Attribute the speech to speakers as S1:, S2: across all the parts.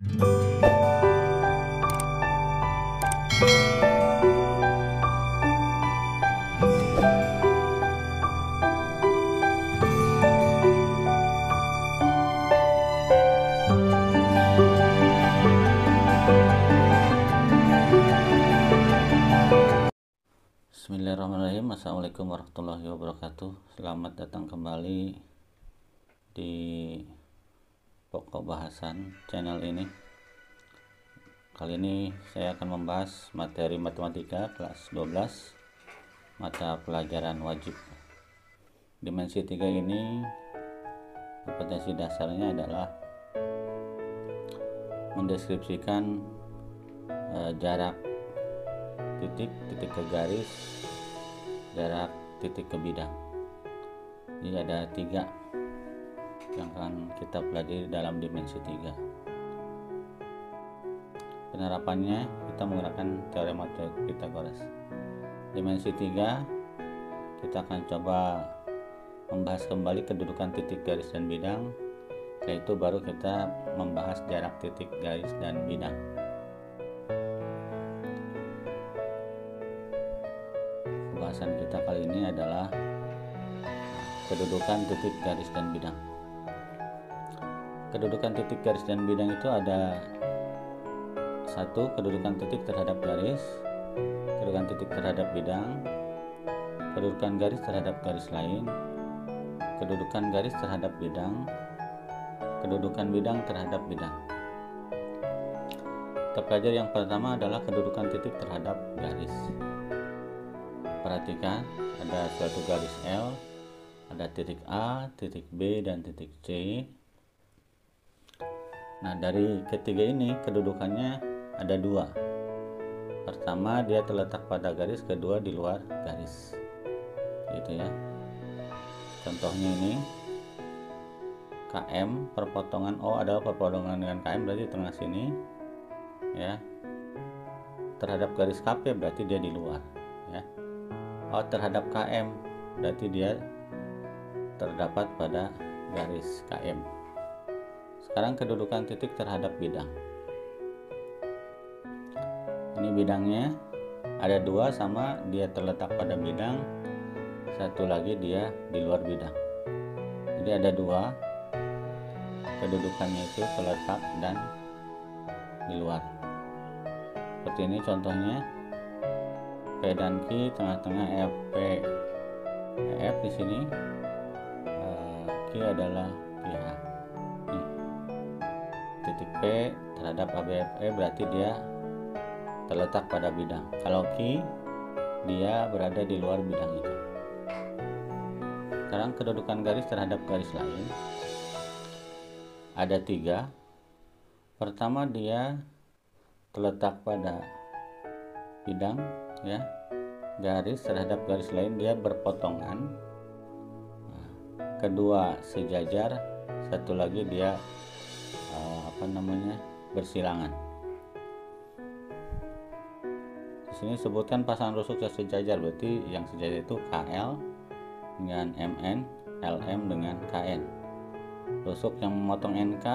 S1: Bismillahirrahmanirrahim. Assalamualaikum warahmatullahi wabarakatuh. Selamat datang kembali di pokok bahasan channel ini. Kali ini saya akan membahas materi matematika kelas 12 mata pelajaran wajib. Dimensi 3 ini kompetensi dasarnya adalah mendeskripsikan jarak titik ke garis, jarak titik ke bidang. Jadi ada 3 yang akan kita pelajari dalam dimensi 3. Penerapannya kita menggunakan teorema Pythagoras. Dimensi 3 kita akan coba membahas kembali kedudukan titik, garis, dan bidang. Setelah itu baru kita membahas jarak titik, garis, dan bidang. Pembahasan kita kali ini adalah kedudukan titik, garis, dan bidang. Kedudukan titik, garis, dan bidang itu ada 1. Kedudukan titik terhadap garis, kedudukan titik terhadap bidang, kedudukan garis terhadap garis lain, kedudukan garis terhadap bidang, kedudukan bidang terhadap bidang. Kita pelajari yang pertama adalah kedudukan titik terhadap garis. Perhatikan, ada suatu garis L, ada titik A, titik B, dan titik C. Nah, dari ketiga ini kedudukannya ada 2. Pertama, dia terletak pada garis, kedua di luar garis. Gitu ya. Contohnya ini KM, perpotongan O adalah perpotongan dengan KM, berarti tengah sini ya. Terhadap garis KP berarti dia di luar ya. O terhadap KM berarti dia terdapat pada garis KM. Sekarang kedudukan titik terhadap bidang. Ini bidangnya ada 2, sama dia terletak pada bidang, satu lagi dia di luar bidang. Jadi ada 2, kedudukannya itu terletak dan di luar. Seperti ini contohnya, P dan Q, tengah-tengah FP. F di sini, Q adalah pH. Nih, titik P terhadap ABFE berarti dia terletak pada bidang. Kalau Q, dia berada di luar bidang itu. Sekarang kedudukan garis terhadap garis lain ada 3. Pertama, dia terletak pada bidang ya. Garis terhadap garis lain dia berpotongan. Nah, kedua sejajar, satu lagi dia bersilangan. Di sini sebutkan pasangan rusuk yang sejajar, berarti yang sejajar itu KL dengan MN, LM dengan KN. Rusuk yang memotong NK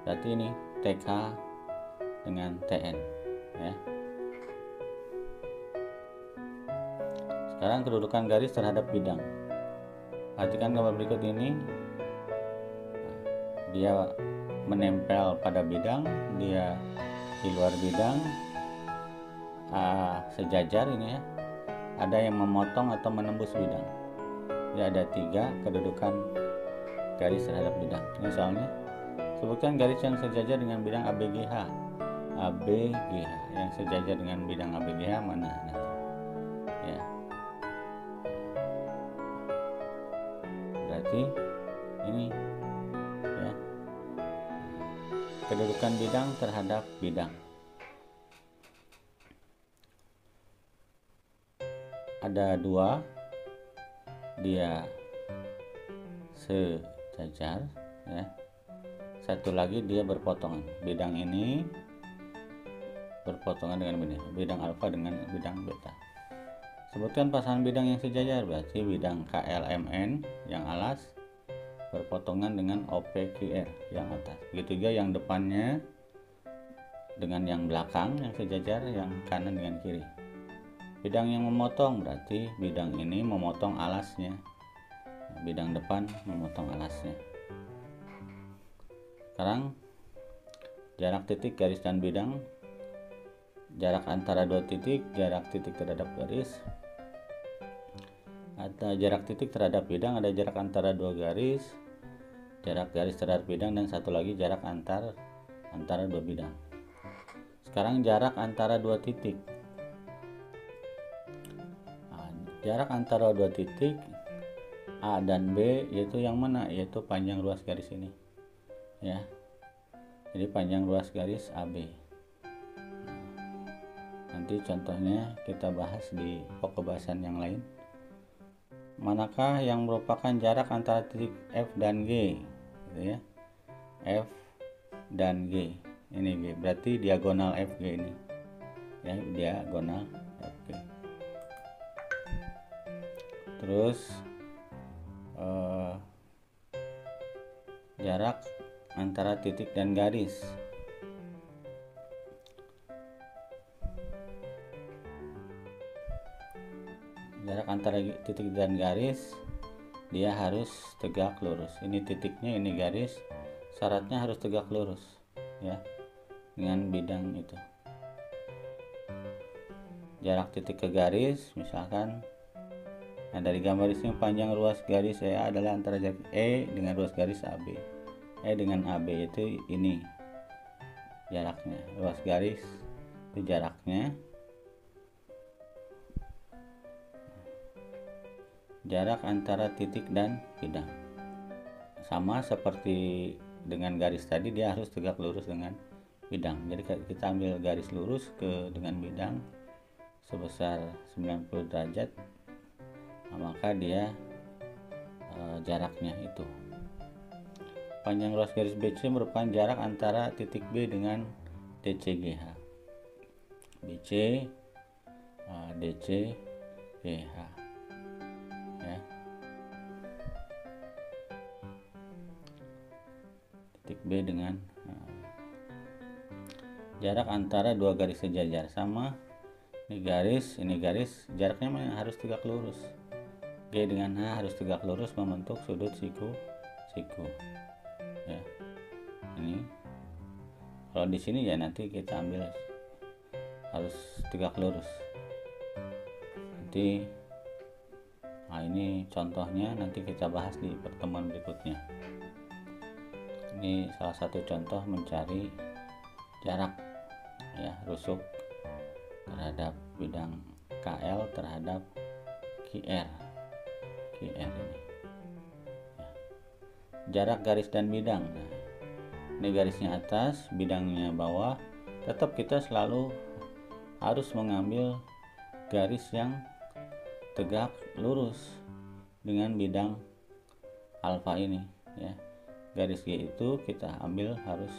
S1: berarti ini TK dengan TN ya. Sekarang kedudukan garis terhadap bidang. Perhatikan gambar berikut ini. Dia menempel pada bidang, dia di luar bidang, sejajar ini ya. Ada yang memotong atau menembus bidang. Jadi ada 3 kedudukan garis terhadap bidang. Ini soalnya, sebutkan garis yang sejajar dengan bidang ABGH. ABGH yang sejajar dengan bidang ABGH mana? Nah, ya. Berarti ini ya, kedudukan bidang terhadap bidang. Ada 2, dia sejajar ya. Satu lagi dia berpotongan. Bidang ini berpotongan dengan bidang alfa dengan bidang beta. Sebutkan pasangan bidang yang sejajar, berarti bidang KLMN yang alas berpotongan dengan OPQR yang atas. Begitu juga yang depannya dengan yang belakang yang sejajar, yang kanan dengan kiri. Bidang yang memotong berarti bidang ini memotong alasnya, bidang depan memotong alasnya. Sekarang jarak titik, garis, dan bidang. Jarak antara dua titik, jarak titik terhadap garis. Ada jarak titik terhadap bidang, ada jarak antara dua garis, jarak garis terhadap bidang, dan satu lagi jarak antara dua bidang. Sekarang jarak antara dua titik. Jarak antara dua titik A dan B yaitu yang mana? Yaitu panjang ruas garis ini, ya. Jadi panjang ruas garis AB. Nanti contohnya kita bahas di pokok bahasan yang lain. Manakah yang merupakan jarak antara titik F dan G, gitu ya? F dan G. Ini G, berarti diagonal FG ini, ya, diagonal FG. Terus jarak antara titik dan garis. Jarak antara titik dan garis, dia harus tegak lurus. Ini titiknya, ini garis, syaratnya harus tegak lurus, ya, dengan bidang itu. Jarak titik ke garis, misalkan, nah dari gambar di sini panjang ruas garis EA adalah antara jarak E dengan ruas garis AB. E dengan AB itu ini jaraknya, ruas garis itu jaraknya. Jarak antara titik dan bidang sama seperti dengan garis tadi, dia harus tegak lurus dengan bidang. Jadi kita ambil garis lurus dengan bidang sebesar 90 derajat, nah, maka dia jaraknya itu. Panjang ruas garis BC merupakan jarak antara titik B dengan DCGH. BC DC GH, ya. Titik B dengan jarak antara dua garis sejajar sama. Ini garis, jaraknya harus tegak lurus. G dengan H harus tegak lurus membentuk sudut siku. Ya. Ini kalau di sini ya nanti kita ambil harus tegak lurus. Nanti ini contohnya nanti kita bahas di pertemuan berikutnya. Ini salah satu contoh mencari jarak, ya, rusuk terhadap bidang KL terhadap QR ini, ya. Jarak garis dan bidang. Nah, ini garisnya atas, bidangnya bawah. Tetap kita selalu harus mengambil garis yang tegak lurus dengan bidang alfa ini, ya. Garis G itu kita ambil, harus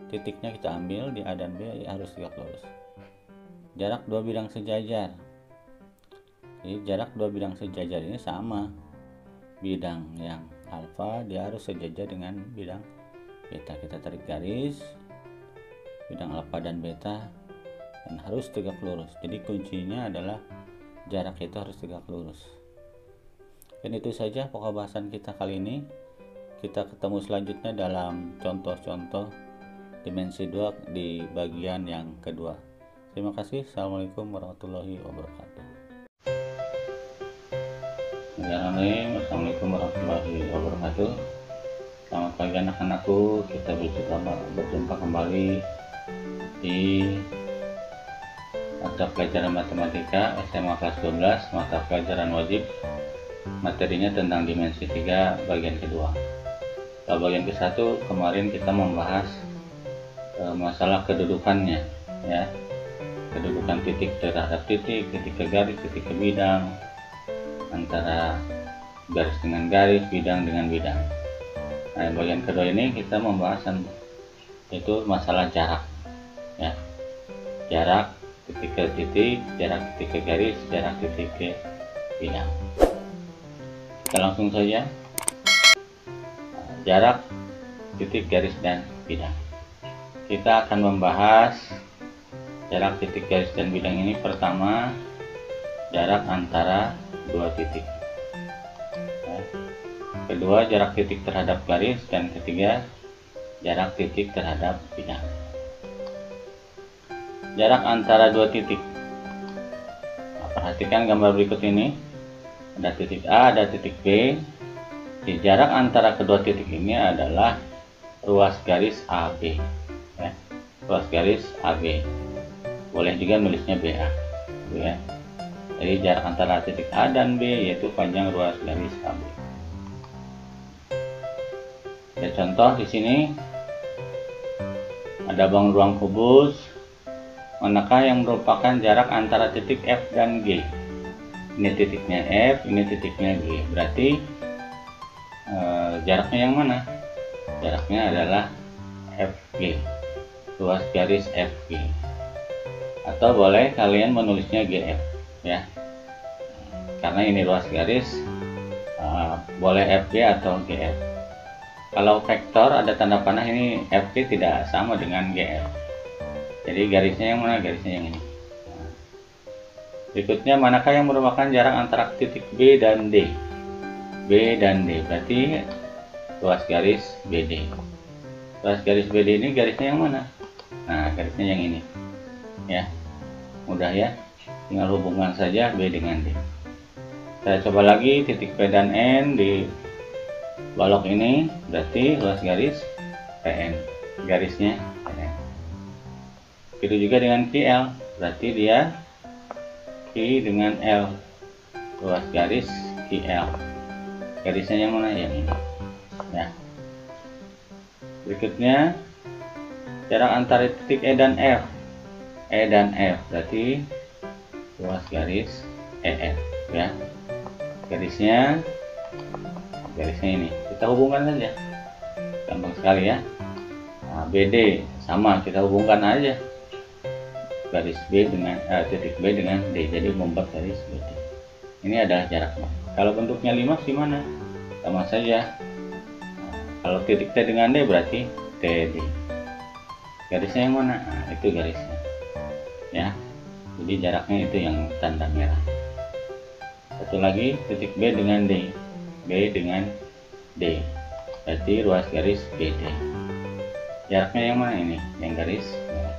S1: titiknya kita ambil di A dan B, harus tegak lurus. Jarak dua bidang sejajar. Jadi jarak dua bidang sejajar ini sama. Bidang yang alfa dia harus sejajar dengan bidang beta. Kita tarik garis bidang alfa dan beta dan harus tegak lurus. Jadi kuncinya adalah jarak itu harus tegak lurus. Dan itu saja pokok bahasan kita kali ini. Kita ketemu selanjutnya dalam contoh-contoh dimensi 2 di bagian yang kedua. Terima kasih. Assalamualaikum warahmatullahi wabarakatuh. Assalamualaikum warahmatullahi wabarakatuh. Selamat pagi anak-anakku. Kita berjumpa kembali di mata pelajaran matematika SMA kelas 12, mata pelajaran wajib. Materinya tentang dimensi 3 bagian kedua. Pada bagian ke-1 kemarin kita membahas masalah kedudukannya, ya. Kedudukan titik terhadap titik ke garis, titik ke bidang, antara garis dengan garis, bidang dengan bidang. Nah, bagian kedua ini kita membahas itu masalah jarak, ya. Jarak titik ke titik, jarak titik ke garis, jarak titik ke bidang. Kita langsung saja. jarak titik, garis, dan bidang. Kita akan membahas jarak titik, garis, dan bidang ini. Pertama, jarak antara dua titik. Kedua, jarak titik terhadap garis, dan ketiga, jarak titik terhadap bidang. Jarak antara dua titik. Nah, perhatikan gambar berikut ini. Ada titik A, ada titik B. Di jarak antara kedua titik ini adalah ruas garis AB. Ya, ruas garis AB. Boleh juga nulisnya BA. Ya. Jadi jarak antara titik A dan B yaitu panjang ruas garis AB. Ada contoh di sini. Ada ruang kubus. Manakah yang merupakan jarak antara titik F dan G? Ini titiknya F, ini titiknya G. Berarti jaraknya yang mana? Jaraknya adalah FG, ruas garis FG. Atau boleh kalian menulisnya GF, ya. Karena ini ruas garis, boleh FG atau GF. Kalau vektor ada tanda panah, ini FG tidak sama dengan GF. Jadi garisnya yang mana? Garisnya yang ini. Berikutnya, manakah yang merupakan jarak antara titik B dan D? B dan D, berarti ruas garis BD. Ruas garis BD ini garisnya yang mana? Nah, garisnya yang ini. Ya, mudah ya. Tinggal hubungkan saja B dengan D. Saya coba lagi, titik P dan N di balok ini, berarti ruas garis PN. Garisnya PN. Begitu juga dengan QL, berarti dia Q dengan L, ruas garis QL. Garisnya yang mana? Yang ini. Ya. Berikutnya, jarak antara titik E dan F. E dan F berarti ruas garis EF. Ya. Garisnya ini. Kita hubungkan saja. Gampang sekali ya. Nah, BD sama, kita hubungkan aja. Garis B dengan titik B dengan D, jadi membuat garis BD. Ini adalah jaraknya. Kalau bentuknya 5 gimana? Sama saja. Nah, kalau titik T dengan D berarti TD. Garisnya yang mana? Nah, itu garisnya. Ya. Jadi jaraknya itu yang tanda merah. Satu lagi, titik B dengan D. B dengan D. Berarti ruas garis BD. Jaraknya yang mana ini? Yang garis merah.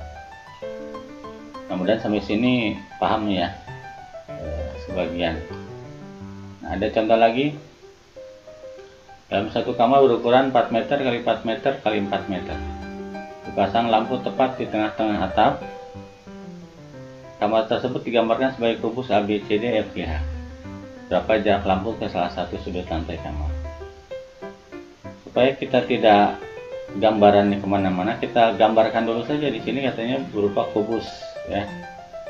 S1: Kemudian sampai sini paham ya, sebagian. Nah, ada contoh lagi. Dalam satu kamar berukuran 4 meter kali 4 meter kali 4 meter. Dipasang lampu tepat di tengah-tengah atap. Kamar tersebut digambarkan sebagai kubus ABCD FGH. Berapa jarak lampu ke salah satu sudut lantai kamar? Supaya kita tidak gambarannya kemana-mana, kita gambarkan dulu saja. Di sini katanya berupa kubus, ya,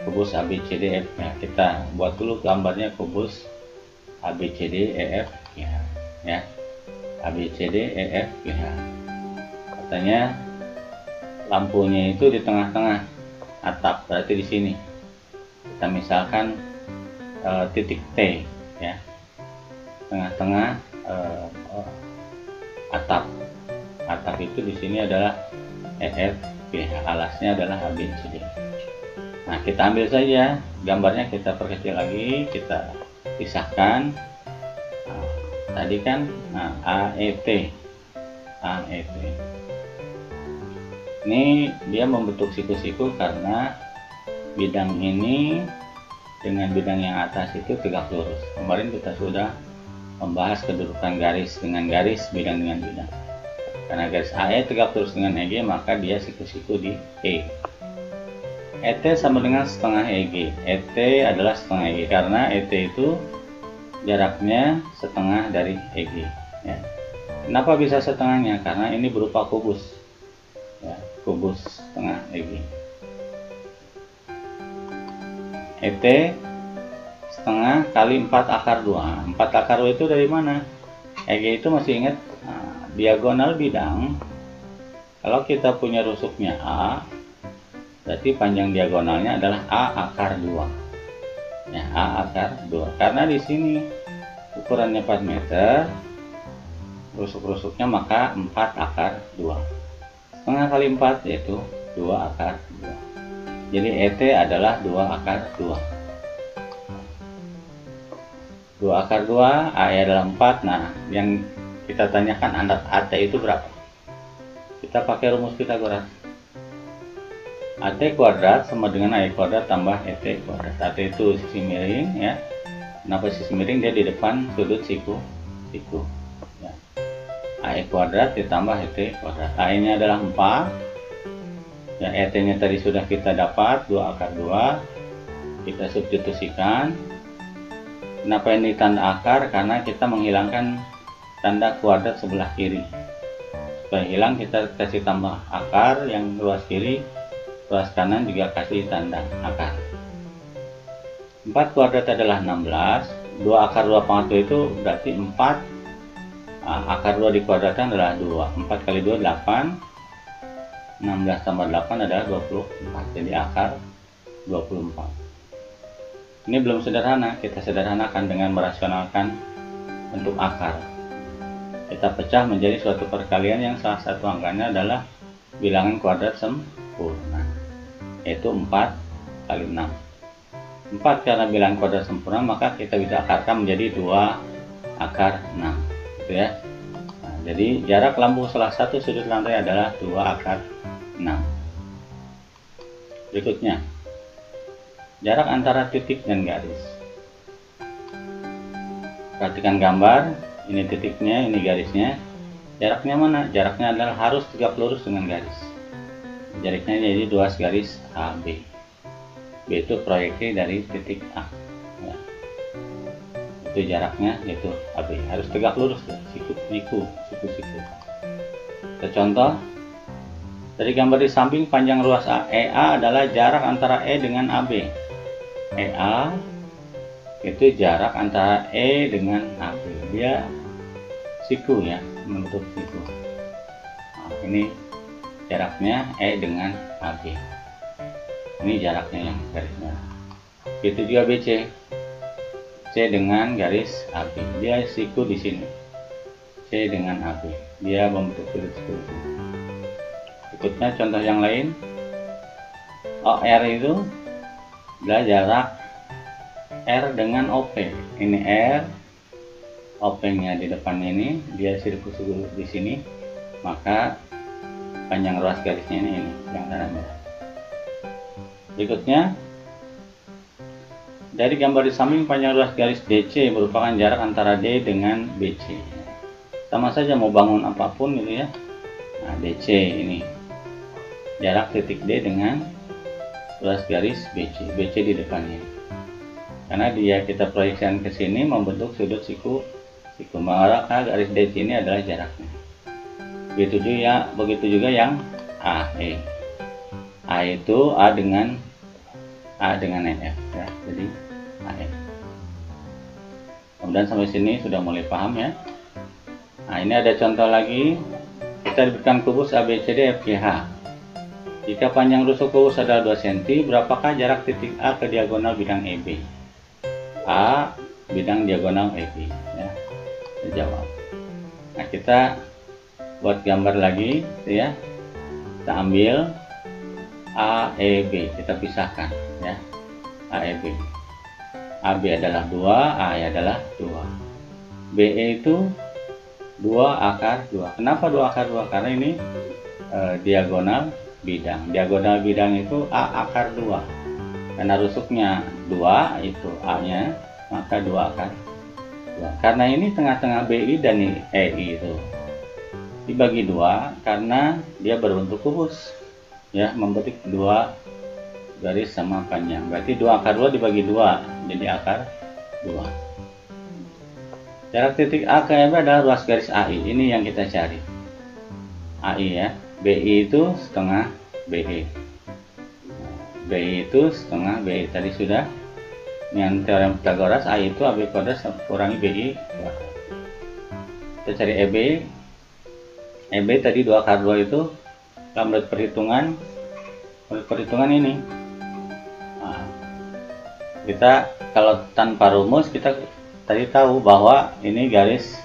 S1: kubus ABCD F. Nah, kita buat dulu gambarnya kubus ABCD EF, ya, ABCD EF, katanya lampunya itu di tengah-tengah atap, berarti di sini kita misalkan titik T, ya, tengah-tengah atap. Atap itu di sini adalah EF, alasnya adalah ABCD. Nah, kita ambil saja gambarnya, kita perkecil lagi, kita pisahkan. Nah, tadi kan AET. Ini dia membentuk siku-siku karena bidang ini dengan bidang yang atas itu tegak lurus. Kemarin kita sudah membahas kedudukan garis dengan garis, bidang dengan bidang. Karena garis AE tegak lurus dengan EG, maka dia siku-siku di E. ET sama dengan setengah EG. ET adalah setengah EG karena ET itu jaraknya setengah dari EG. Ya. Kenapa bisa setengahnya? Karena ini berupa kubus, ya, kubus setengah EG. ET setengah kali 4 akar 2. 4 akar 2 itu dari mana? EG itu masih ingat? Diagonal bidang, kalau kita punya rusuknya A, berarti panjang diagonalnya adalah A akar 2. Ya, A akar 2. Karena di sini ukurannya 4 meter, rusuk-rusuknya, maka 4 akar 2. Setengah kali 4 yaitu 2 akar 2. Jadi ET adalah 2 akar 2. 2 akar 2, AE adalah 4. Nah, yang kita tanyakan AT itu berapa? Kita pakai rumus Pythagoras. AT kuadrat sama dengan AE kuadrat tambah ET kuadrat. AT itu sisi miring ya. Kenapa sisi miring? Dia di depan sudut siku. Ya. AE kuadrat ditambah ET kuadrat. AE nya adalah 4. Ya, ET nya tadi sudah kita dapat 2 akar 2. Kita substitusikan. Kenapa ini tanda akar? Karena kita menghilangkan tanda kuadrat sebelah kiri. Supaya hilang, kita kasih tambah akar yang ruas kiri, ruas kanan juga kasih tanda akar. 4 kuadrat adalah 16. 2 akar 2 pangkat 2 itu berarti 4. Akar 2 dikuadratkan adalah 2. 4 kali 2 8. 16 tambah 8 adalah 24. Jadi akar 24. Ini belum sederhana, kita sederhanakan dengan merasionalkan bentuk akar. Kita pecah menjadi suatu perkalian yang salah satu angkanya adalah bilangan kuadrat sempurna, yaitu 4 kali 6. 4 karena bilangan kuadrat sempurna, maka kita bisa akarkan menjadi 2 akar 6, gitu ya. Nah, jadi jarak lambung salah satu sudut lantai adalah 2 akar 6. Berikutnya, jarak antara titik dan garis. Perhatikan gambar, ini titiknya, ini garisnya. Jaraknya mana? Jaraknya adalah harus tegak lurus dengan garis. Jaraknya jadi 2 garis AB. B itu proyeksi dari titik A. Ya. Itu jaraknya, yaitu AB. Harus tegak lurus, siku. Kita contoh. Dari gambar di samping, panjang ruas EA adalah jarak antara E dengan AB. EA itu jarak antara E dengan AB. Dia siku ya, membentuk siku. Nah, ini jaraknya E dengan AB. Ini jaraknya yang garis merah. Itu juga BC. C dengan garis AB. Dia siku di sini. C dengan AB. Dia membentuk sudut siku. Berikutnya contoh yang lain. OR itu adalah jarak R dengan OP. Ini R, OP-nya di depan ini, dia sirkus di sini, maka panjang ruas garisnya ini yang warna merah. Berikutnya, dari gambar di samping, panjang ruas garis DC merupakan jarak antara D dengan BC. Sama saja mau bangun apapun gitu ya. Nah, DC ini jarak titik D dengan ruas garis BC. BC di depannya. Karena dia kita proyeksikan ke sini membentuk sudut siku, maka garis DC ini adalah jaraknya. Begitu juga yang AE. A itu A dengan EF ya. Jadi AE. Kemudian sampai sini sudah mulai paham ya. Nah, ini ada contoh lagi. Kita diberikan kubus ABCD FGH. Jika panjang rusuk kubus adalah 2 cm, berapakah jarak titik A ke diagonal bidang EB? A bidang diagonal EB ya. Kita jawab. Nah, kita buat gambar lagi ya. Kita ambil AEB, kita pisahkan ya. AEB. AB adalah 2, AE adalah 2. BE itu 2 akar 2. Kenapa 2 akar 2? Karena ini diagonal bidang. Diagonal bidang itu A akar 2. Karena rusuknya 2 itu A-nya, maka 2 akar 2. Karena ini tengah-tengah BI dan EI itu dibagi 2 karena dia berbentuk kubus. Ya, membentuk 2 garis sama panjang. Berarti 2 akar 2 dibagi 2 jadi akar 2. Jarak titik A ke EB adalah ruas garis AI. Ini yang kita cari. AI ya. BI itu setengah BE. BI itu setengah BI. Tadi sudah dengan teorem Pythagoras, AI itu AB kuadrat kurangi BI kuadrat. Kita cari EB. EB tadi 2 akar 2 itu menurut perhitungan ini. Nah, kita kalau tanpa rumus kita tadi tahu bahwa ini garis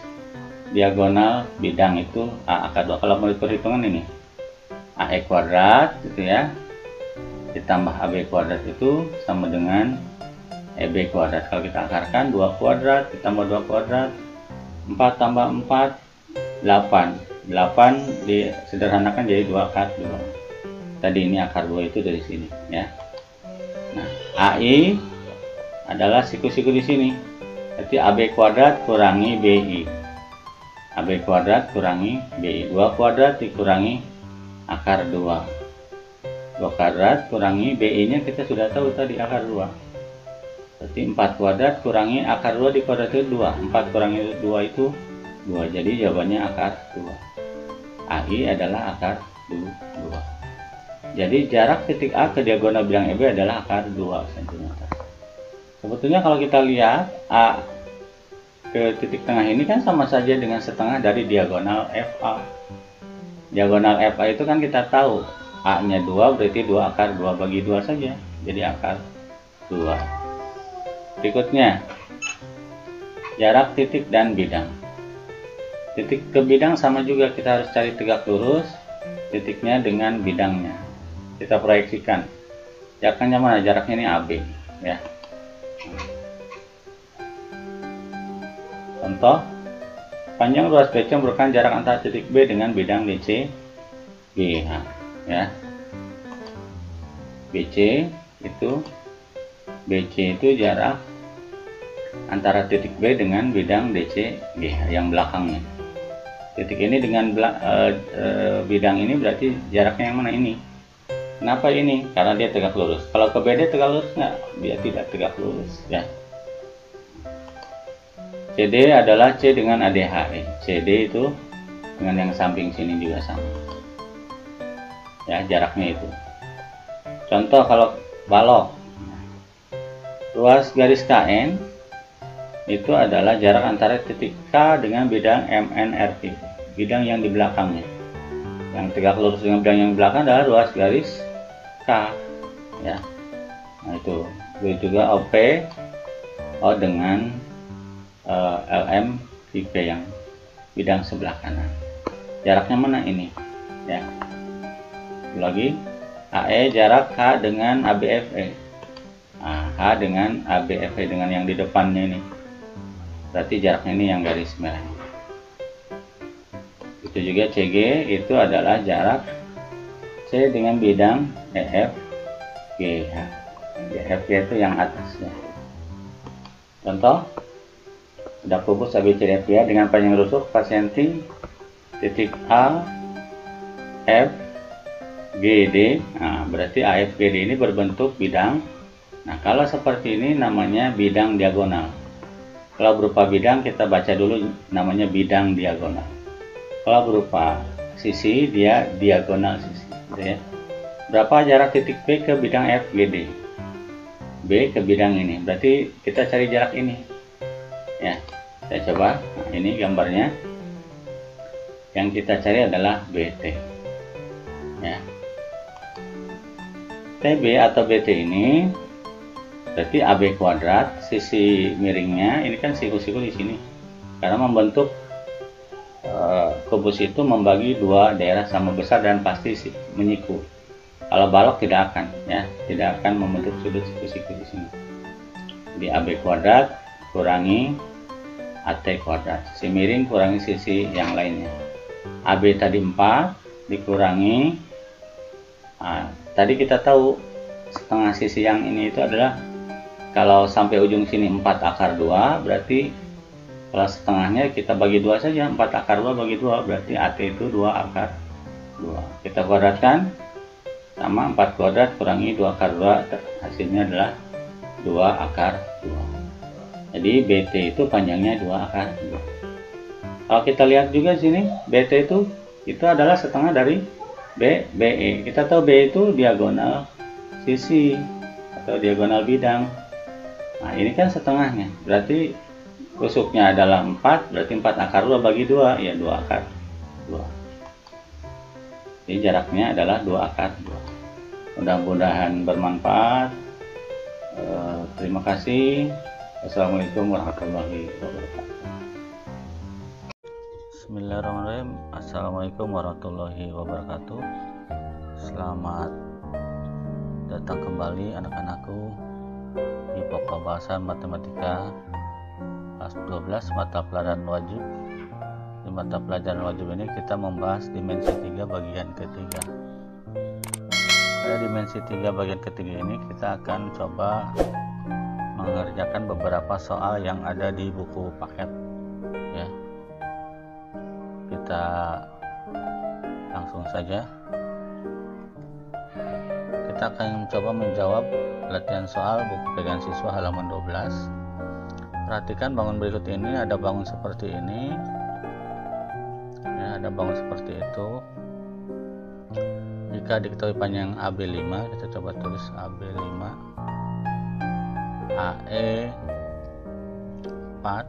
S1: diagonal bidang itu A akar 2. Kalau menurut perhitungan ini AE kuadrat gitu ya, ditambah AB kuadrat itu sama dengan EB kuadrat. Kalau kita akarkan 2 kuadrat ditambah 2 kuadrat, 4 tambah 4 8. 8 disederhanakan jadi 2 akar 2. Tadi ini akar 2 itu dari sini ya. Nah, AI adalah siku-siku di sini. Berarti AB kuadrat kurangi BI. AB kuadrat kurangi BI. 2 kuadrat dikurangi akar 2. 2 kuadrat kurangi BI-nya kita sudah tahu tadi akar 2. Berarti 4 kuadrat kurangi akar 2 dikuadrat itu 2. 4 kurangi 2 itu 2. Jadi jawabannya akar 2. AI adalah akar 2. Jadi jarak titik A ke diagonal bidang EB adalah akar 2 cm. Sebetulnya kalau kita lihat A ke titik tengah ini kan sama saja dengan setengah dari diagonal FA. Diagonal FA itu kan kita tahu A-nya 2 berarti 2 akar 2 bagi 2 saja. Jadi akar 2. Berikutnya, jarak titik dan bidang. Titik ke bidang sama juga, kita harus cari tegak lurus titiknya dengan bidangnya. Kita proyeksikan. Jaraknya mana? Jaraknya ini AB ya. Contoh, panjang ruas BC merupakan jarak antara titik B dengan bidang DC GH ya. BC itu jarak antara titik B dengan bidang DC GH yang belakangnya. Titik ini dengan bidang ini berarti jaraknya yang mana ini? Kenapa ini? Karena dia tegak lurus. Kalau ke BD tegak lurus nggak? Dia tidak tegak lurus ya. CD adalah C dengan ADHE. CD itu dengan yang samping sini juga sama. Ya, jaraknya itu. Contoh kalau balok. Ruas garis KN itu adalah jarak antara titik K dengan bidang MNRT. Bidang yang di belakangnya. Yang tegak lurus dengan bidang yang belakang adalah ruas garis K ya. Nah itu juga OP dengan LM IP yang bidang sebelah kanan. Jaraknya mana ini ya. Lagi AE jarak H dengan ABFE. Nah, H dengan ABFE dengan yang di depannya ini. Berarti jaraknya ini yang garis merah. Itu juga CG itu adalah jarak C dengan bidang EFGH. EFG itu yang atasnya. Contoh, ada kubus ABCDFG dengan panjang rusuk 4 cm, titik A, F, GD. Nah, berarti AFGD ini berbentuk bidang. Nah, kalau seperti ini namanya bidang diagonal. Kalau berupa bidang kita baca dulu namanya bidang diagonal. Kalau berupa sisi dia diagonal sisi. Ya. Berapa jarak titik B ke bidang FGD? B ke bidang ini. Berarti kita cari jarak ini. Ya, saya coba. Nah, ini gambarnya. Yang kita cari adalah BT. Ya. TB atau BT ini berarti AB kuadrat, sisi miringnya ini kan siku-siku di sini. Karena membentuk kubus itu membagi dua daerah sama besar dan pasti menyiku. Kalau balok tidak akan ya, tidak akan membentuk sudut siku-siku di sini. Jadi AB kuadrat kurangi AT kuadrat, sisi miring kurangi sisi yang lainnya. AB tadi 4 dikurangi, nah, tadi kita tahu setengah sisi yang ini itu adalah kalau sampai ujung sini 4 akar 2, berarti kalau setengahnya kita bagi 2 saja, 4 akar 2 bagi 2, berarti AT itu 2 akar 2. Kita kuadratkan sama 4 kuadrat kurangi 2 akar 2, hasilnya adalah 2 akar 2. Jadi BT itu panjangnya 2 akar 2. Kalau kita lihat juga sini, BT itu adalah setengah dari BE. Kita tahu B itu diagonal sisi atau diagonal bidang. Nah, ini kan setengahnya. Berarti rusuknya adalah 4, berarti 4 akar 2 bagi 2, ya 2 akar 2. Jadi jaraknya adalah 2 akar 2. Mudah-mudahan bermanfaat. Terima kasih. Wassalamualaikum warahmatullahi wabarakatuh. Bismillahirrahmanirrahim. Assalamualaikum warahmatullahi wabarakatuh. Selamat datang kembali anak-anakku di pokok bahasa matematika kelas 12 mata pelajaran wajib. Di mata pelajaran wajib ini kita membahas dimensi 3 bagian ketiga. Pada dimensi 3 bagian ketiga ini kita akan coba mengerjakan beberapa soal yang ada di buku paket ya. Kita langsung saja. Kita akan mencoba menjawab latihan soal buku pegangan siswa halaman 12. Perhatikan bangun berikut ini, ada bangun seperti ini ya, ada bangun seperti itu. Jika diketahui panjang AB 5, kita coba tulis AB 5, AE 4,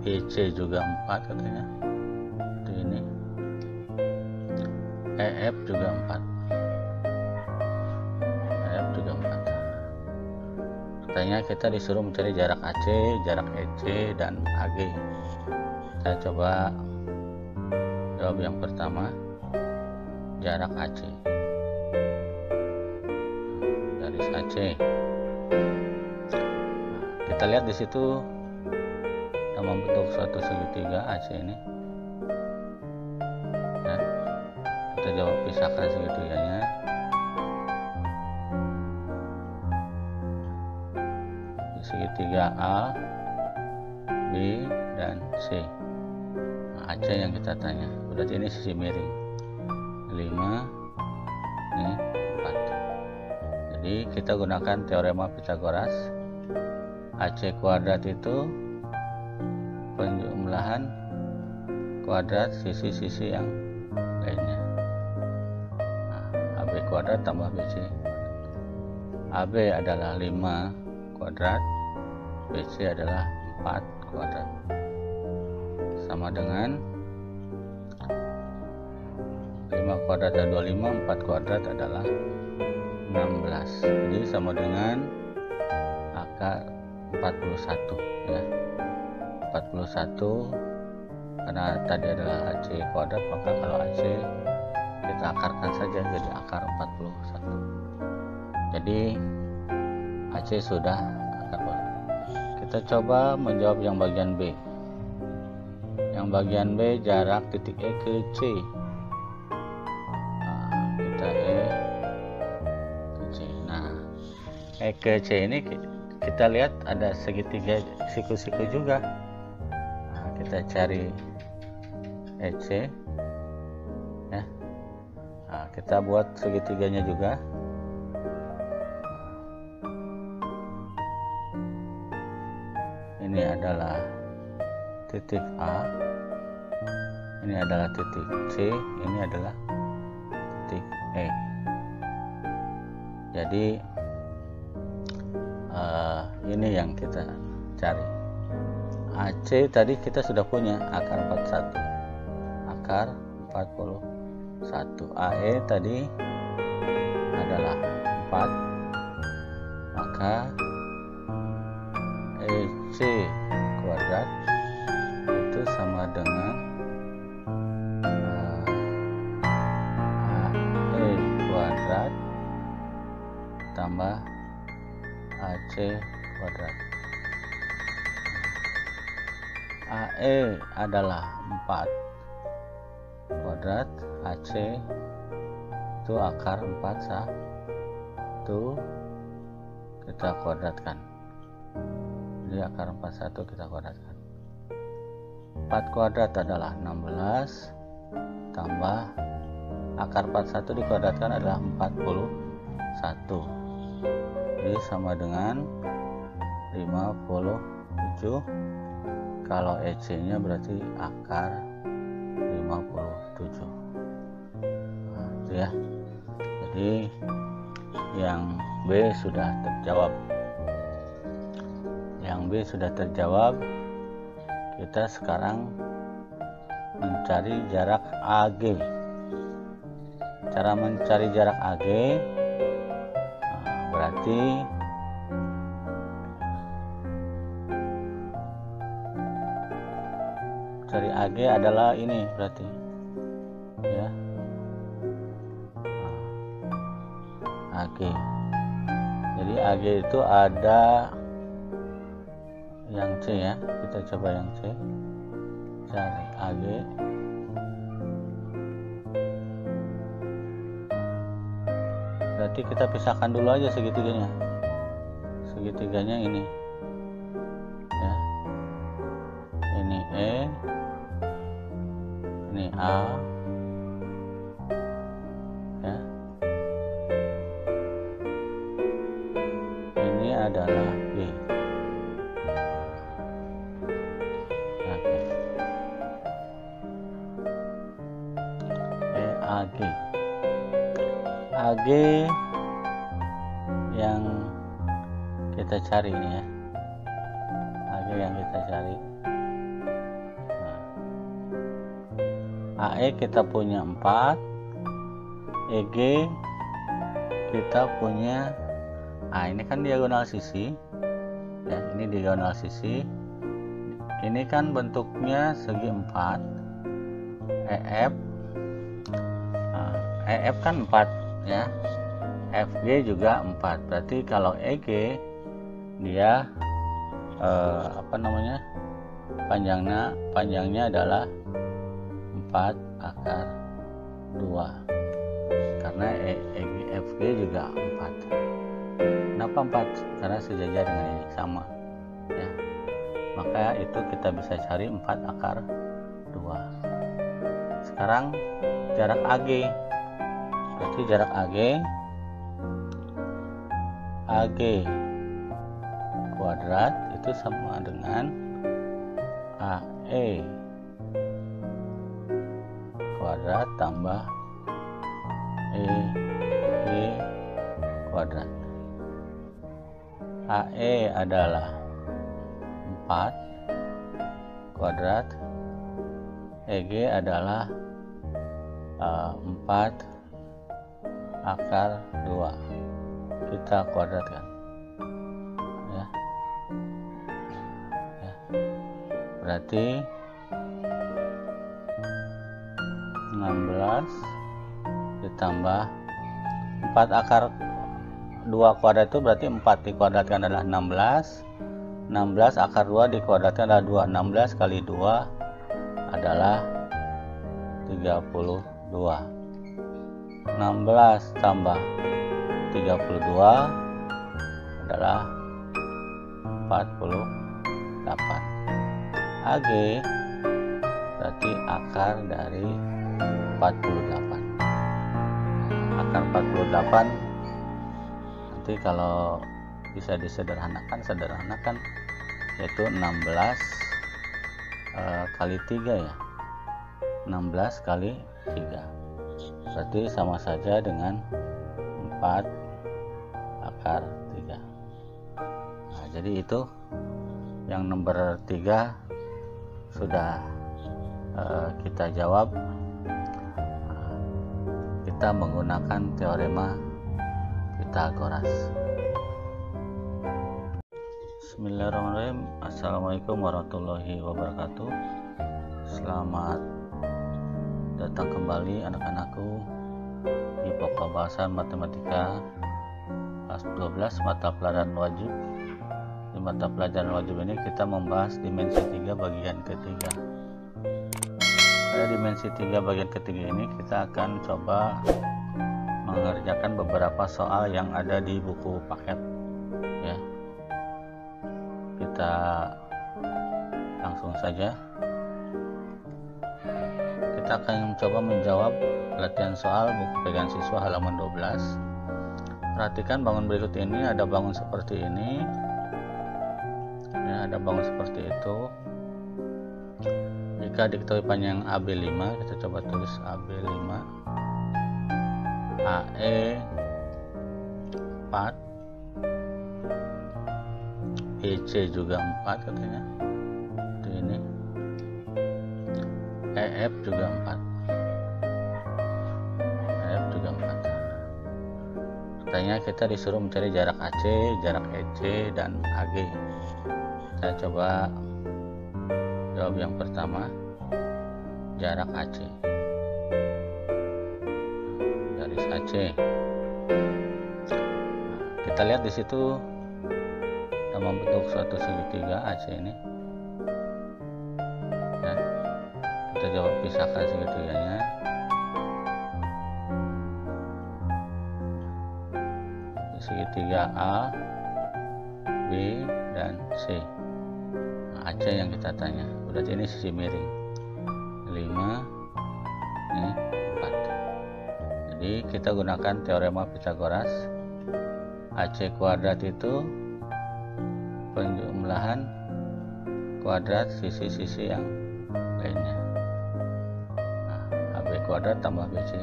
S1: BC juga 4 katanya, itu ini, EF juga 4, EF juga 4. Katanya kita disuruh mencari jarak AC, jarak EC, dan AG. Saya coba jawab yang pertama, jarak AC, garis AC. Kita lihat di situ membentuk suatu segitiga AC ini ya. Kita coba pisahkan segitiganya. Segitiga A, B, dan C. Nah, AC yang kita tanya, berarti ini sisi miring 5, ini 4. Jadi kita gunakan teorema Pythagoras. AC kuadrat itu penjumlahan kuadrat sisi-sisi yang lainnya. Nah, AB kuadrat tambah BC. AB adalah 5 kuadrat, BC adalah 4 kuadrat. Sama dengan 5 kuadrat adalah 25, 4 kuadrat adalah 16. Jadi sama dengan akar 41 ya. 41 karena tadi adalah AC kuadrat, maka kalau AC kita akarkan saja jadi akar 41. Jadi AC sudah akar 41. Kita coba menjawab yang bagian B. Yang bagian B, jarak titik E ke C. Nah, kita E ke C. Nah, E ke C ini kita lihat ada segitiga siku-siku juga. Kita cari EC ya. Nah, kita buat segitiganya juga. Ini adalah titik A, ini adalah titik C, ini adalah titik E. Jadi ini yang kita cari. AC tadi kita sudah punya akar 41, akar 41. AE tadi adalah 4, maka EC kuadrat itu sama dengan AE kuadrat tambah AC kuadrat. AE adalah 4 kuadrat, AC itu akar 41 kita kuadratkan. Jadi akar 41 kita kuadratkan. 4 kuadrat adalah 16 tambah akar 41 dikuadratkan adalah 41. Jadi sama dengan 57. Kalau EC-nya berarti akar 57. Nah, itu ya. Jadi yang B sudah terjawab. Yang B sudah terjawab. Kita sekarang mencari jarak AG. Cara mencari jarak AG berarti dari AG adalah ini berarti ya, AG. Jadi AG itu ada yang C ya, kita coba yang C, cari AG. Berarti kita pisahkan dulu aja segitiganya. Segitiganya ini ya, ini E, ini A ya, ini adalah B. Oke. AG. AG yang kita cari ini ya, AG yang kita cari. Nah, AE kita punya 4, EG kita punya, nah ini kan diagonal sisi ya, ini diagonal sisi, ini kan bentuknya segi 4, EF, nah, EF kan 4 ya, FG juga 4, berarti kalau EG dia panjangnya adalah 4 akar 2, karena FG juga 4. Kenapa 4? Karena sejajar dengan ini, sama ya, maka itu kita bisa cari 4 akar 2. Sekarang jarak AG, berarti jarak AG kuadrat itu sama dengan AE kuadrat tambah EG kuadrat. AE adalah 4 kuadrat, EG adalah 4 akar 2, kita kuadratkan ya. Berarti 16 ditambah 4 akar 2 kuadrat itu berarti 4 dikuadratkan adalah 16, 16 akar 2 dikuadratkan adalah 2, 16 kali 2 adalah 32, 16 tambah 32 adalah 48. AG berarti akar dari 48. Akar 48 nanti kalau bisa disederhanakan, yaitu 16 kali 3 ya, 16 kali 3 berarti sama saja dengan 4 akar 3. Nah, jadi itu yang nomor 3 sudah kita jawab. Kita menggunakan teorema Pythagoras. Bismillahirrahmanirrahim. Assalamualaikum warahmatullahi wabarakatuh. Selamat datang kembali anak-anakku di pokok bahasa matematika kelas 12 mata pelajaran wajib. Di mata pelajaran wajib ini kita membahas dimensi 3 bagian ketiga. Pada dimensi 3 bagian ketiga ini kita akan coba mengerjakan beberapa soal yang ada di buku paket ya. Kita langsung saja. Kita akan mencoba menjawab latihan soal buku pegangan siswa halaman 12. Perhatikan bangun berikut ini, ada bangun seperti ini ya, ada bangun seperti itu. Jika diketahui panjang AB 5, kita coba tulis AB 5, AE 4, EC juga 4 katanya, itu ini, EF juga 4, EF juga 4. Pertanyaan kita disuruh mencari jarak AC, jarak EC, dan AG. Kita coba jawab yang pertama. jarak AC, garis AC. Kita lihat di situ kita membentuk suatu segitiga AC ini ya. Kita coba pisahkan segitiganya. Segitiga A, B, dan C. Nah, AC yang kita tanya, berarti ini sisi miring 5, ini 4. Jadi kita gunakan teorema Pythagoras. AC kuadrat itu penjumlahan kuadrat sisi-sisi yang lainnya. Nah, AB kuadrat tambah BC.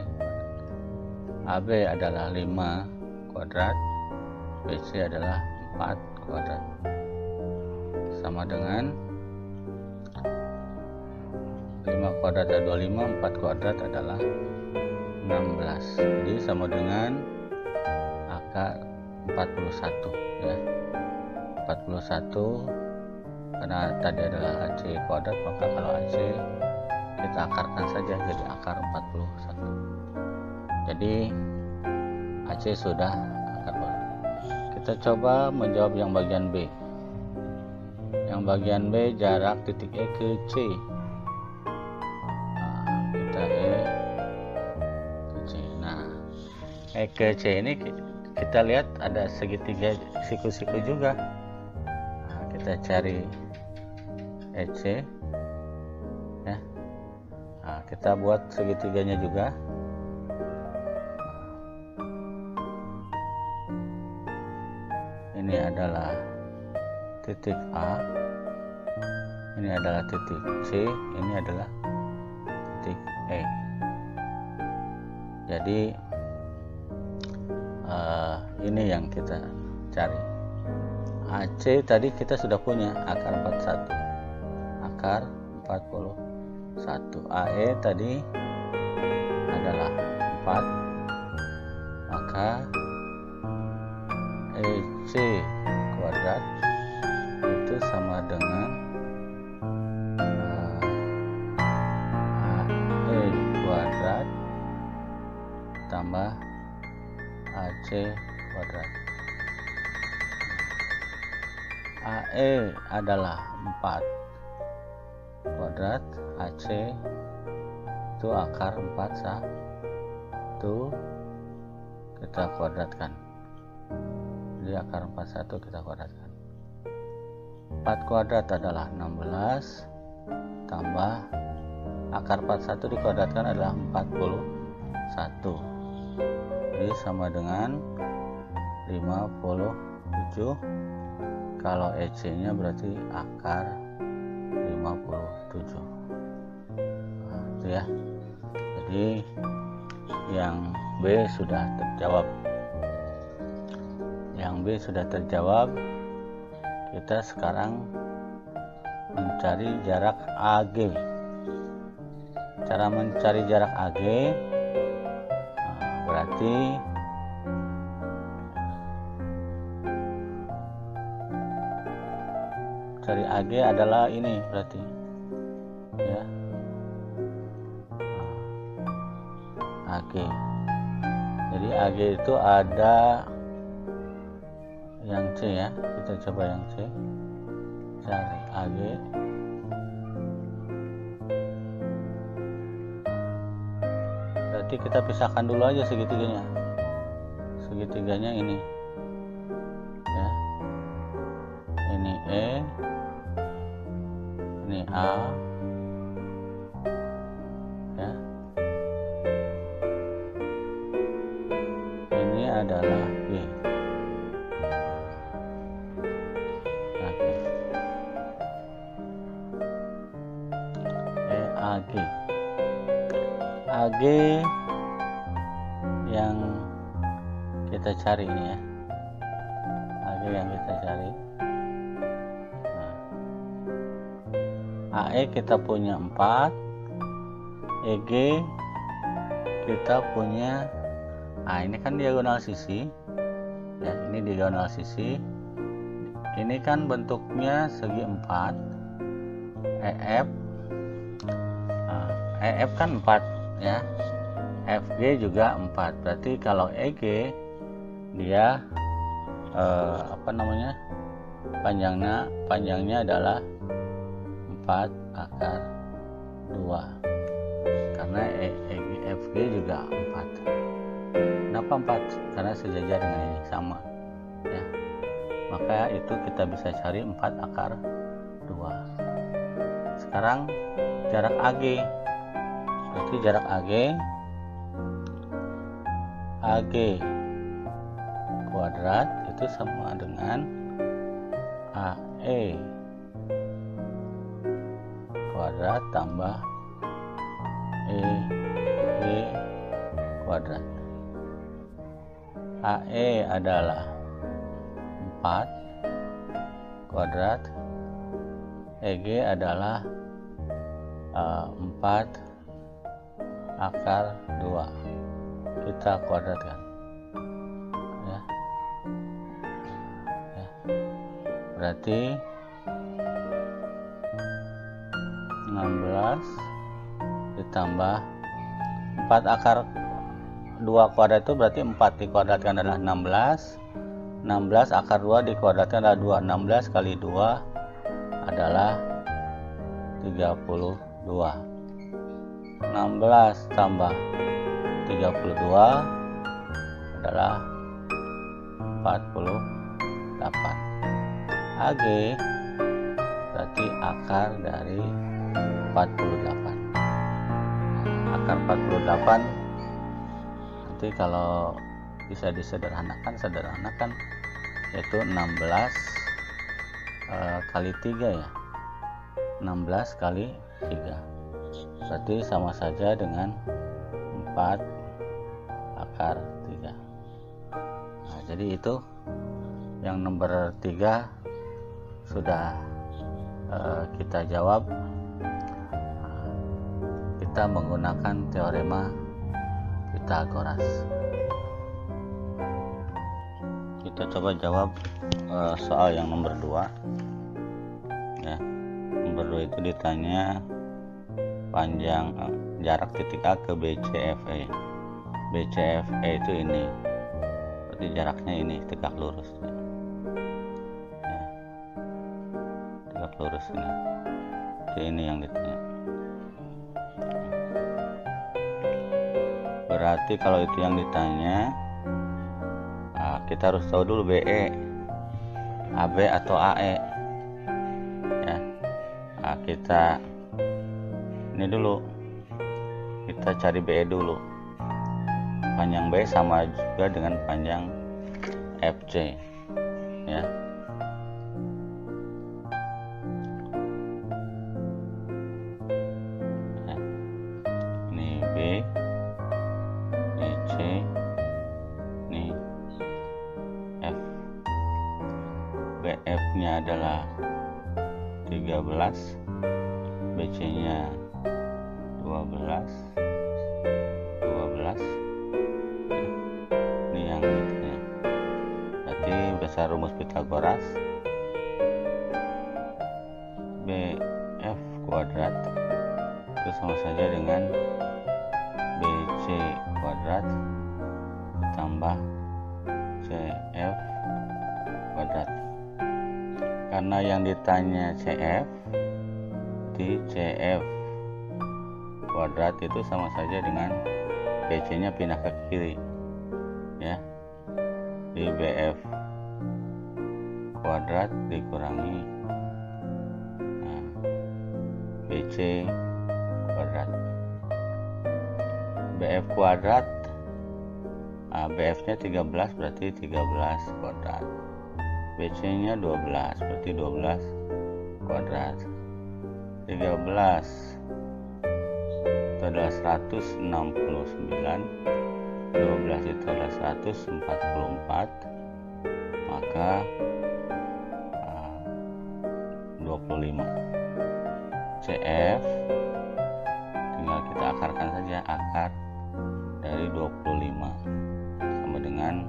S1: AB adalah 5 kuadrat, BC adalah 4 kuadrat, sama dengan 5 kuadrat adalah 25, 4 kuadrat adalah 16. Jadi sama dengan akar 41 ya. 41 karena tadi adalah AC kuadrat, maka kalau AC kita akarkan saja jadi akar 41. Jadi AC sudah akar 41. Kita coba menjawab yang bagian B. Yang bagian B, jarak titik E ke C. Nah, kita E ke C. Nah, E ke C ini kita lihat ada segitiga siku-siku juga. Nah, kita cari EC ya. Nah, kita buat segitiganya juga. Ini adalah titik A, ini adalah titik C, ini adalah titik E. Jadi ini yang kita cari. AC tadi kita sudah punya akar 41, akar 41. AE tadi adalah 4, maka EC kuadrat itu sama dengan AE kuadrat tambah AC kuadrat. AE adalah 4 kuadrat, AC itu akar 41 kita kuadratkan. Jadi akar 41 kita kuadratkan. 4 kuadrat adalah 16 tambah akar 41 dikuadratkan adalah 41. Jadi sama dengan 57. Kalau EC nya berarti akar 57. Nah, itu ya. Jadi yang B sudah terjawab. Yang B sudah terjawab. Kita sekarang mencari jarak AG. Cara mencari jarak AG berarti cari AG adalah ini berarti ya. AG. Jadi AG itu ada yang C ya. Kita coba yang C. Cari AG. Berarti kita pisahkan dulu aja segitiganya. Segitiganya ini. Ya. Ini E. Ini A. Ya. Ini adalah B. AG. AG yang kita cari ini ya. AG yang kita cari. Nah, AE kita punya 4, EG kita punya, nah ini kan diagonal sisi ya, ini diagonal sisi, ini kan bentuknya segi 4, EF EF kan 4 ya, FG juga 4, berarti kalau EG dia panjangnya adalah 4 akar 2, karena FG juga 4. Kenapa 4? Karena sejajar dengan ini, sama ya, maka itu kita bisa cari 4 akar 2. Sekarang jarak AG, berarti jarak AG kuadrat itu sama dengan AE kuadrat tambah EB kuadrat. AE adalah 4 kuadrat, EG adalah 4 akar 2, kita kuadratkan ya. Berarti 16 ditambah 4 akar 2 kuadrat itu berarti 4 dikuadratkan adalah 16. 16 akar 2 dikuadratkan adalah 2. 16 kali 2 adalah 32. 16 tambah 32 adalah 48. AG berarti akar dari 48. Akar 48 nanti kalau bisa disederhanakan yaitu 16 kali 3 ya, 16 kali 3 berarti sama saja dengan 4 akar 3. Nah, jadi itu yang nomor 3 sudah kita jawab. Kita menggunakan teorema Pythagoras. Kita coba jawab soal yang nomor 2 ya. Nomor 2 itu ditanya panjang jarak titik A ke BCFE. BCFE itu ini, berarti jaraknya ini tegak lurus ya. Tegak lurus ini. Jadi ini yang ditanya. Berarti kalau itu yang ditanya, kita harus tahu dulu BE, AB atau AE ya. Nah, kita ini dulu, kita cari BE dulu. Panjang BE sama juga dengan panjang FC ya. Ini B, ini C, ini F. BF nya adalah 13, BC nya 12. Ini yang ini. Berarti berdasar rumus Pythagoras, BF kuadrat itu sama saja dengan BC kuadrat ditambah CF kuadrat. Karena yang ditanya CF, di CF kuadrat itu sama saja dengan BC nya pindah ke kiri ya, di BF kuadrat dikurangi BC kuadrat. BF kuadrat, BF nya 13 berarti 13 kuadrat, BC nya 12 berarti 12 kuadrat. 13 itu adalah 169, 12 itu adalah 144, maka 25. CF tinggal kita akarkan saja, akar dari 25 sama dengan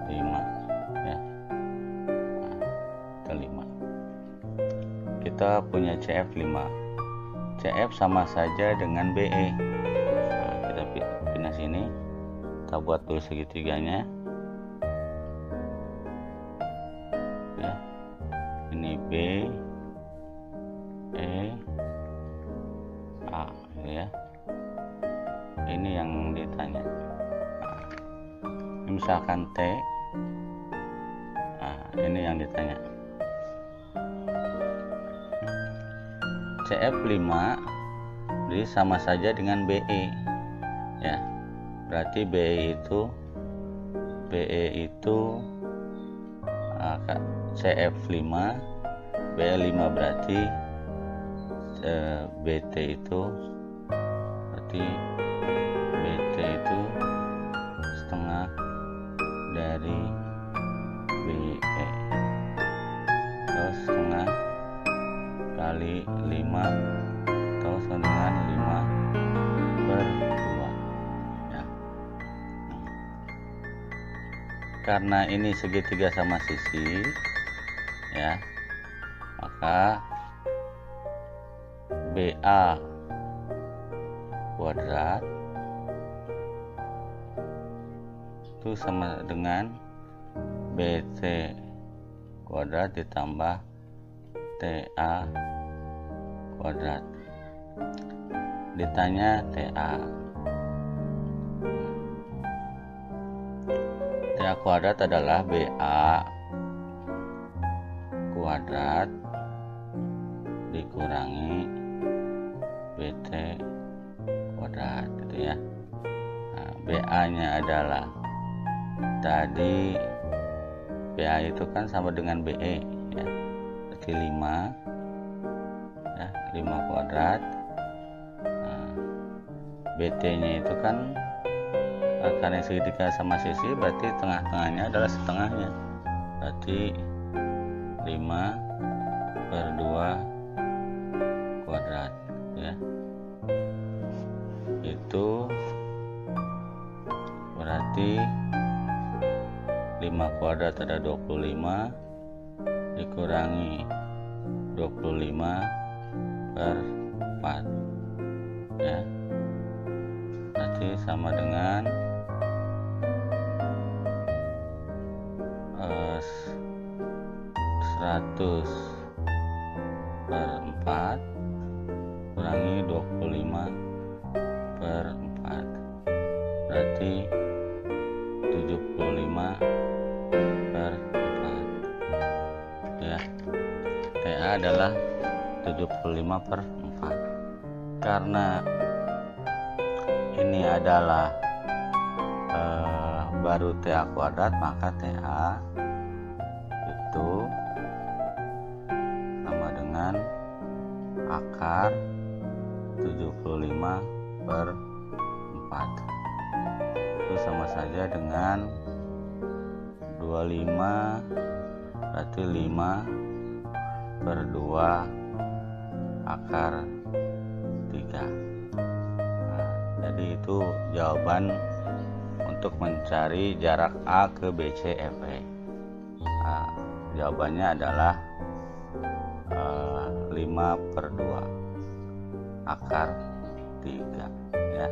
S1: 5 ya. Nah, kita 5. Kita punya CF 5. CF sama saja dengan BE. Nah, kita pindah sini, kita buat dulu segitiganya ya. Ini B, E, A ya. Ini yang ditanya. Misalkan T, nah, ini yang ditanya. CF5 jadi sama saja dengan BE ya. Berarti BE itu CF5, BE5 berarti BT itu berarti BT itu setengah dari BE, terus setengah kali 5 atau sama dengan 5/2 ya. Karena ini segitiga sama sisi ya, maka BA kuadrat itu sama dengan BC kuadrat ditambah TA kuadrat. Ditanya TA. TA kuadrat adalah BA kuadrat dikurangi BT kuadrat gitu ya. Nah, BA nya adalah tadi BA itu kan sama dengan BE ya, berarti 5 ya, 5 kuadrat. Nah, BT nya itu kan karena segitiga sama sisi berarti tengah-tengahnya adalah setengahnya, berarti 5/2 kuadrat ya. Itu berarti 5 kuadrat ada 25 dikurangi 25/4 ya, berarti sama dengan 100/4 kurangi 25/4 berarti 75/4 ya. TA adalah 75/4. Karena ini adalah baru TA kuadrat, maka TA itu sama dengan akar 75/4. Itu sama saja dengan 25, berarti 5/2 akar 3. Nah, jadi itu jawaban untuk mencari jarak A ke BC FE. Nah, jawabannya adalah 5/2 akar 3 ya.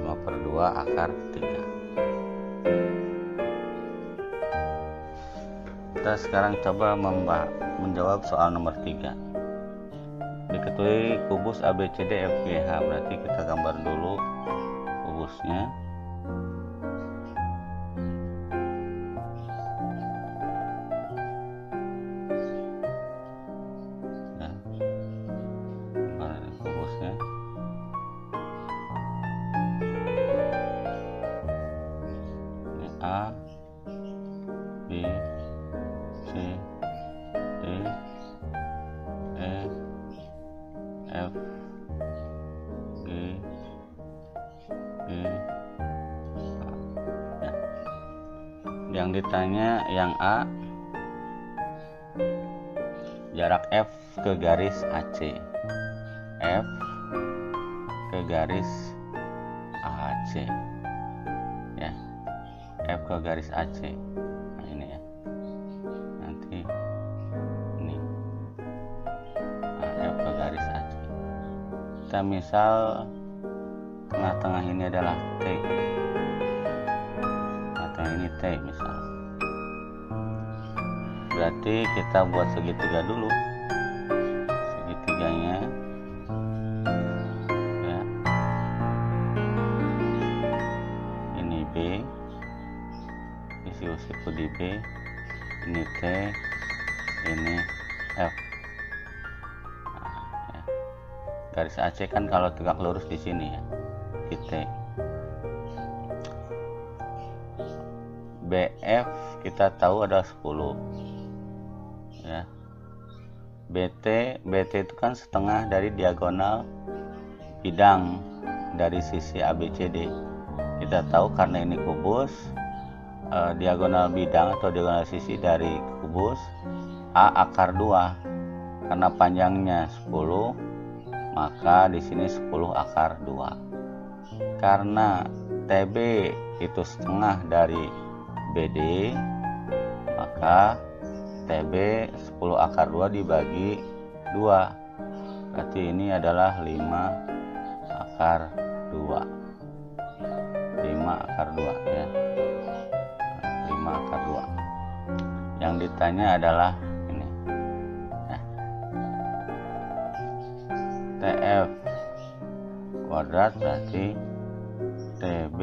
S1: 5/2 akar 3. Kita sekarang coba menjawab soal nomor 3. Diketahui kubus ABCD FGH, berarti kita gambar dulu kubusnya. A, B, C, D, E, F, G, H. Ya. Yang ditanya yang A, jarak F ke garis AC. F ke garis AC ya, F ke garis AC. Nah, ini ya, nanti ini, nah, F ke garis AC. kita misal tengah-tengah ini adalah T, tengah ini T misal, berarti kita buat segitiga dulu. Segitiganya ya, ini B, isi siku di B, ini T, ini F. Garis AC kan kalau tegak lurus di sini ya, di T. BF kita tahu ada 10 ya. BT itu kan setengah dari diagonal bidang dari sisi ABCD. Kita tahu karena ini kubus, diagonal bidang atau diagonal sisi dari kubus A akar 2, karena panjangnya 10, maka di sini 10 akar 2. Karena TB itu setengah dari BD, maka TB 10 akar 2 dibagi 2, berarti ini adalah 5 akar 2. 5 akar 2 ya, 5 akar 2. Yang ditanya adalah ini ya. TF kuadrat berarti TB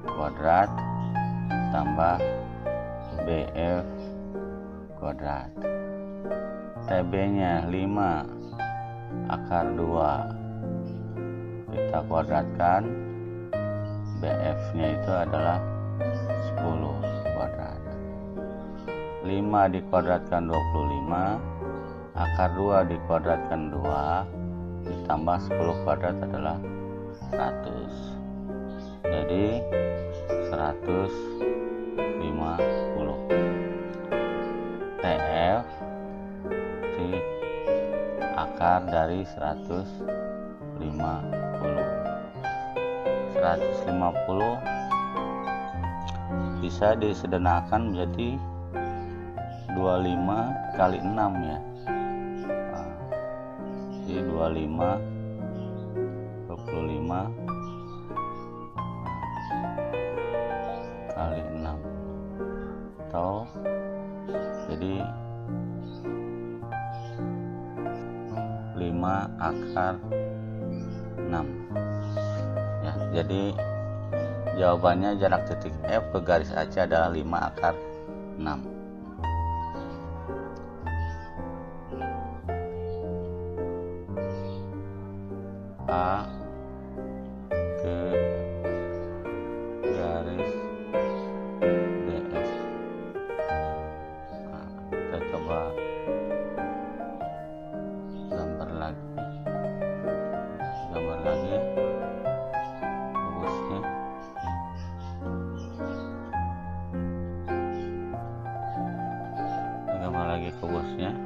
S1: kuadrat tambah BF kuadrat. TB nya 5 akar 2 kita kuadratkan, BF nya itu adalah 10 kuadrat. 5 dikuadratkan 25, akar 2 dikuadratkan 2 ditambah 10 kuadrat adalah 100. Jadi 150. TF di akar dari 150. 150 bisa disederhanakan menjadi 25 kali 6 ya. Jadi 25 kali 6 atau jadi 5 akar 6 ya. Jadi jawabannya jarak titik F ke garis AC adalah 5 akar 6. A ke garis DF. Nah, kita coba gambar lagi kubusnya. Gambar lagi kubusnya.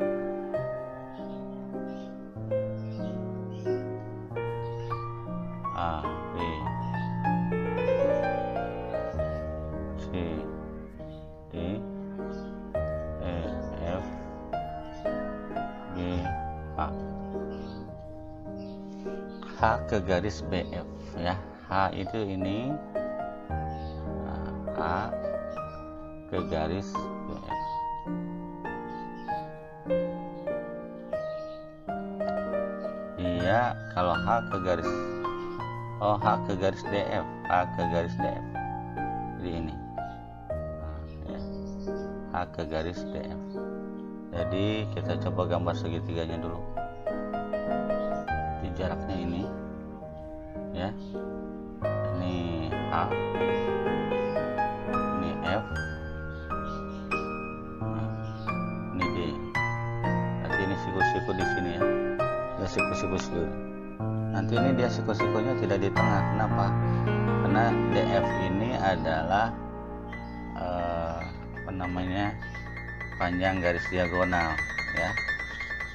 S1: A, B, C, D, E, F, G, H. H ke garis BF ya. H itu ini, H ke garis BF. Iya, kalau H ke garis H ke garis DF, H ke garis DF. Jadi ini. Nah, ya. H ke garis DF. Jadi kita coba gambar segitiganya dulu. Di jaraknya ini. Ya. Ini H. Ini F. Nah, ini D. Nanti ini siku-siku di sini ya. Ada siku-siku sendiri. Nanti ini dia siku-sikunya tidak di tengah. Kenapa? Karena DF ini adalah panjang garis diagonal ya,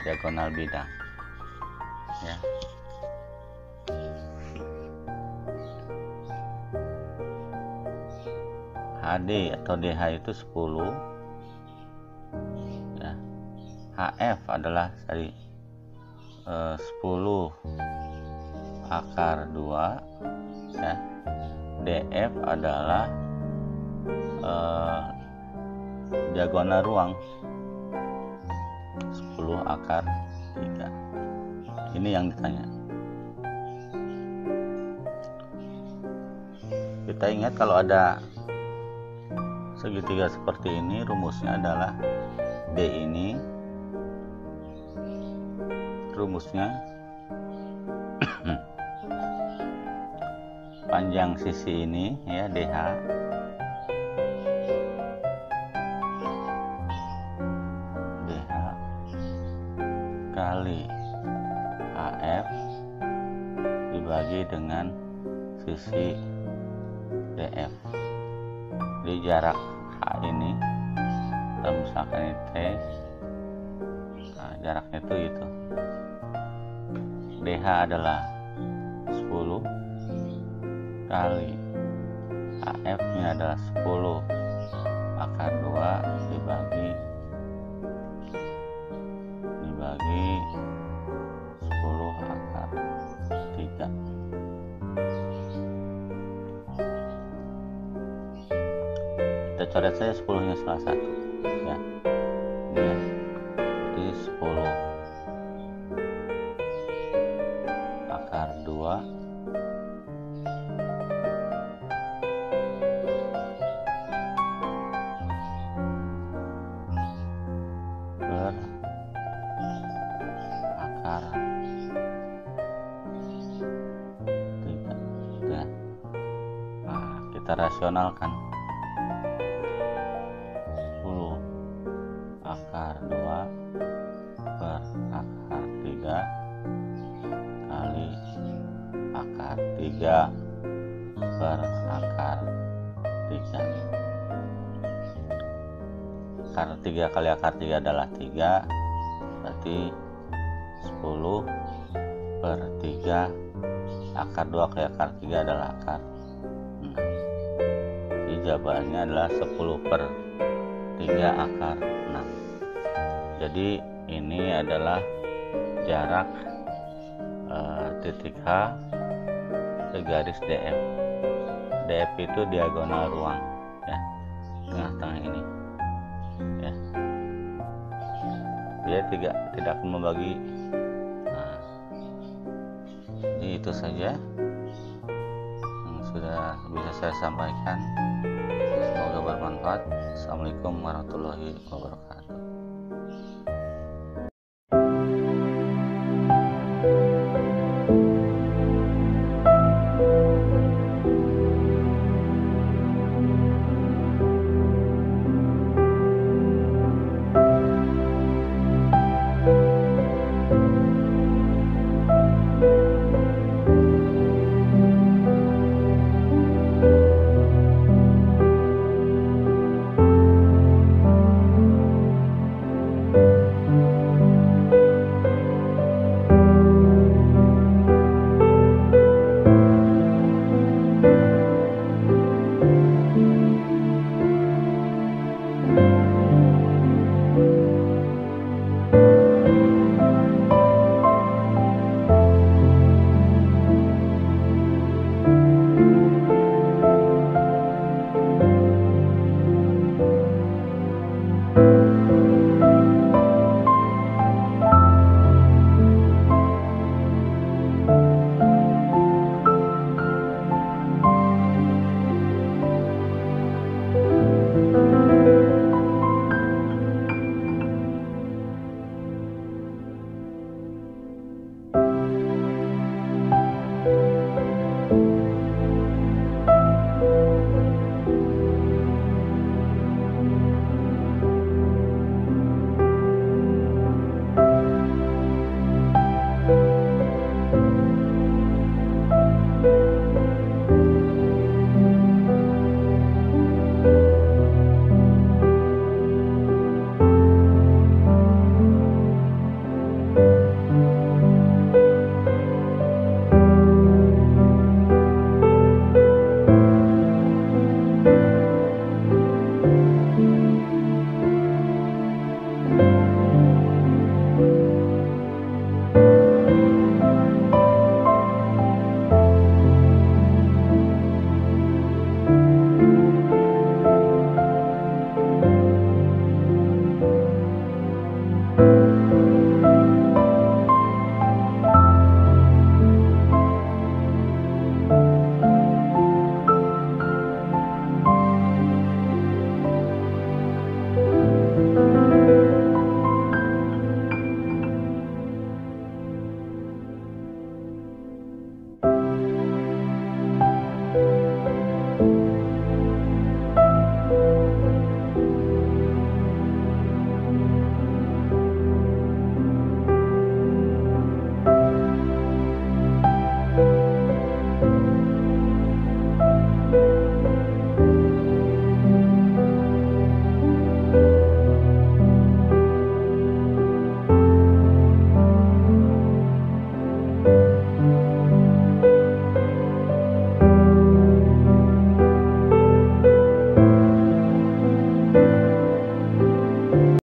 S1: diagonal bidang ya. HD atau DH itu 10 ya. HF adalah dari 10 akar 2 ya. DF adalah diagonal ruang 10 akar 3. Ini yang ditanya. Kita ingat kalau ada segitiga seperti ini, rumusnya adalah D ini rumusnya panjang sisi ini ya, DH kali AF dibagi dengan sisi DF. Di jarak H ini, kita misalkan ini T, nah, jaraknya itu gitu. DH adalah 10 kali AF nya adalah 10 akar 2 dibagi 10 akar 3. Kita coret saja 10 nya salah satu ya. Jadi 10 akar 2 per akar 3 ya. Nah, kita rasionalkan 10 akar 2 per akar 3 kali akar 3 per akar 3. Akar 3 kali akar 3 adalah 3, berarti 10 per 3 akar 2 kali akar 3 adalah akar 6. Jadi jawabannya adalah 10 per 3 akar 6. Jadi ini adalah jarak titik H ke garis DF. DF itu diagonal ruang ya, tengah-tengah ini ya. Dia tidak akan membagi. Nah, jadi itu saja yang sudah bisa saya sampaikan. Semoga bermanfaat. Assalamualaikum warahmatullahi wabarakatuh.